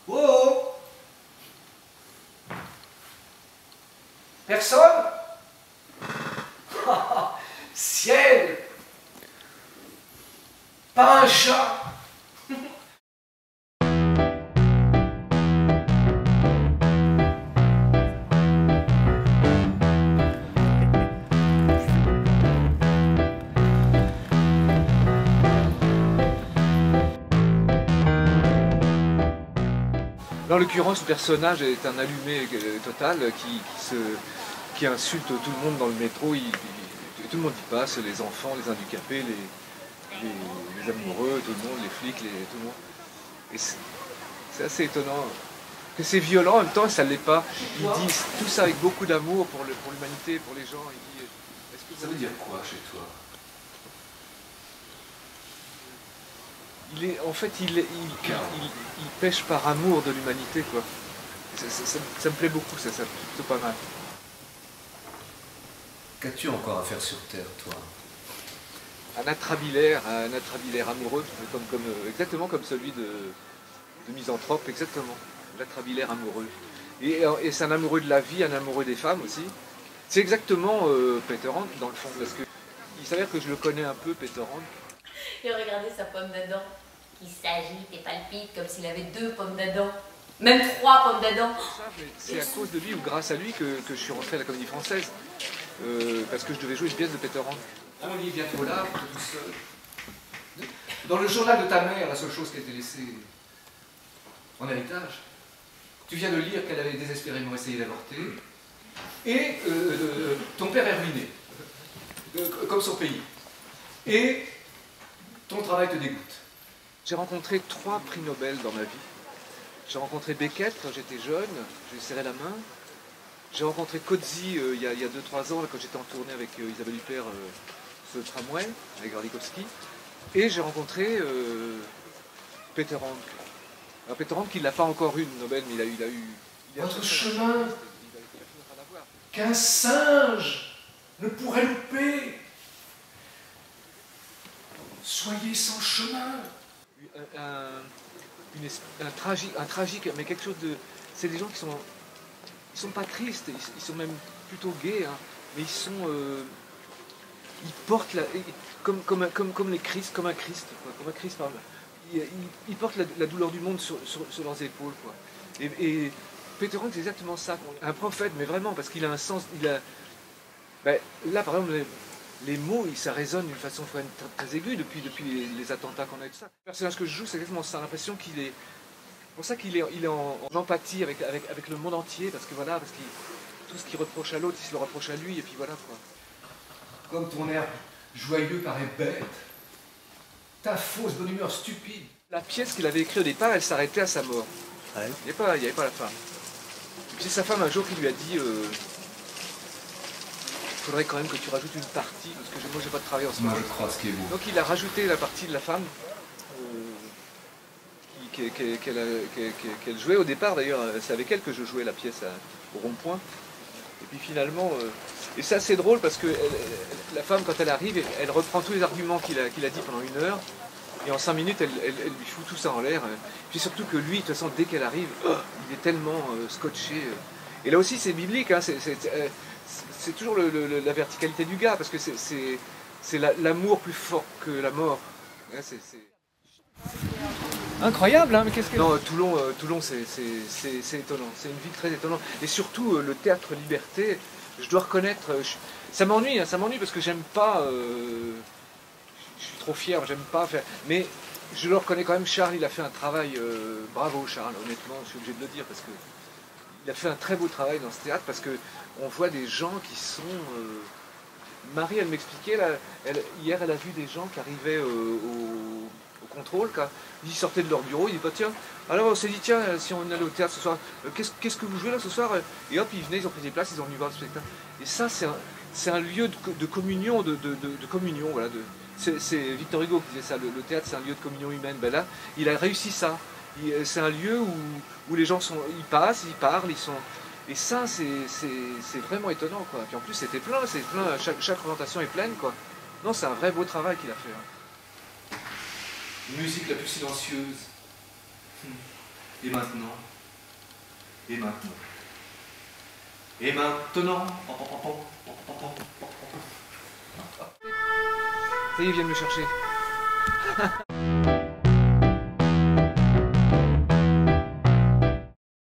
Oh! Personne? Ciel! Pas un chat! En l'occurrence, le personnage est un allumé total qui insulte tout le monde dans le métro. Tout le monde y passe, les enfants, les handicapés, les amoureux, tout le monde, les flics, tout le monde. Et c'est assez étonnant que c'est violent, en même temps ça ne l'est pas. Il dit tout ça avec beaucoup d'amour pour l'humanité, pour les gens. Il dit, est-ce que Ça veut dire quoi chez toi? En fait, il pêche par amour de l'humanité, quoi. Ça me plaît beaucoup, ça plutôt pas mal. Qu'as-tu encore à faire sur Terre, toi? Un atrabilaire amoureux, exactement comme celui de Misanthrope, exactement. L'atrabilaire amoureux. Et c'est un amoureux de la vie, un amoureux des femmes aussi. C'est exactement Peter Hand, dans le fond, parce que il s'avère que je le connais un peu, Peter Hand. Et regardez sa pomme d'Adam, qui s'agite et palpite comme s'il avait 2 pommes d'Adam. Même 3 pommes d'Adam. C'est à cause de lui ou grâce à lui que je suis rentré à la Comédie Française. Parce que je devais jouer une pièce de Peter Hand. On lit bientôt là, tout seul. Dans le journal de ta mère, la seule chose qui a été laissée en héritage, tu viens de lire qu'elle avait désespérément essayé d'avorter, et ton père est ruiné, comme son pays. Et ton travail te dégoûte. J'ai rencontré 3 prix Nobel dans ma vie. J'ai rencontré Beckett quand j'étais jeune, je lui serrais la main. J'ai rencontré Coetzee il y a 2-3 ans, là, quand j'étais en tournée avec Isabelle Huppert, ce tramway, avec Gardikowski. Et j'ai rencontré Peter Hand. Alors Peter Hand qui ne l'a pas encore eu, le Nobel, mais il a eu... Votre chemin qu'un singe ne pourrait louper. Soyez sans chemin. Un tragique, mais quelque chose de... C'est des gens qui sont... Ils sont pas tristes, ils sont même plutôt gais, hein, mais ils sont... ils portent comme les Christ, comme un Christ, quoi, comme un Christ, pardon. Ils portent la douleur du monde sur leurs épaules, quoi. Et Peter Hand, c'est exactement ça, un prophète, mais vraiment, parce qu'il a un sens, ben, là, par exemple, les mots, ça résonne d'une façon très, très aiguë depuis les attentats qu'on a eu de ça. Le personnage que je joue, c'est exactement ça, l'impression qu'il est... C'est pour ça qu'il est en empathie avec le monde entier, parce que voilà, tout ce qu'il reproche à l'autre, il se le reproche à lui, et puis voilà, quoi. Comme ton air joyeux paraît bête, ta fausse bonne humeur stupide. La pièce qu'il avait écrite au départ, elle s'arrêtait à sa mort. Ouais. Il n'y avait pas la fin. Et puis c'est sa femme un jour qui lui a dit il faudrait quand même que tu rajoutes une partie, parce que moi j'ai pas de travail en ce moment. Moi je crois ce qui est beau. Donc il a rajouté la partie de la femme qu'elle jouait au départ, d'ailleurs, c'est avec elle que je jouais la pièce au rond-point. Et puis finalement, et c'est assez drôle parce que la femme, quand elle arrive, elle reprend tous les arguments qu'il a dit pendant 1 heure, et en 5 minutes, elle lui fout tout ça en l'air. Puis surtout que lui, de toute façon, dès qu'elle arrive, il est tellement scotché. Et là aussi, c'est biblique, hein, c'est toujours la verticalité du gars, parce que c'est l'amour plus fort que la mort. Incroyable, hein, mais qu'est-ce que... Non, Toulon c'est étonnant, c'est une ville très étonnante. Et surtout, le théâtre Liberté, je dois reconnaître, ça m'ennuie, hein, parce que j'aime pas, je suis trop fier, j'aime pas faire... Mais je le reconnais quand même, Charles, il a fait un travail, bravo Charles, honnêtement, je suis obligé de le dire, parce que il a fait un très beau travail dans ce théâtre, parce qu'on voit des gens qui sont... Marie, elle m'expliquait, hier elle a vu des gens qui arrivaient au contrôle, quand ils sortaient de leur bureau, ils disaient, bah, tiens, alors on s'est dit, tiens, si on allait au théâtre ce soir, qu'est-ce que vous jouez là ce soir? Et hop, ils venaient, ils ont pris des places, ils ont venu voir le spectacle. Et ça, c'est un lieu de communion, de communion, voilà. C'est Victor Hugo qui disait ça, le théâtre c'est un lieu de communion humaine. Ben là, il a réussi ça. C'est un lieu où les gens ils passent, ils parlent, ils sont... Et ça, c'est vraiment étonnant, quoi. Puis en plus, c'était plein, chaque représentation est pleine, quoi. Non, c'est un vrai beau travail qu'il a fait. Hein. Musique la plus silencieuse. Et maintenant. Et maintenant. Et maintenant. Ça y est, ils viennent me chercher.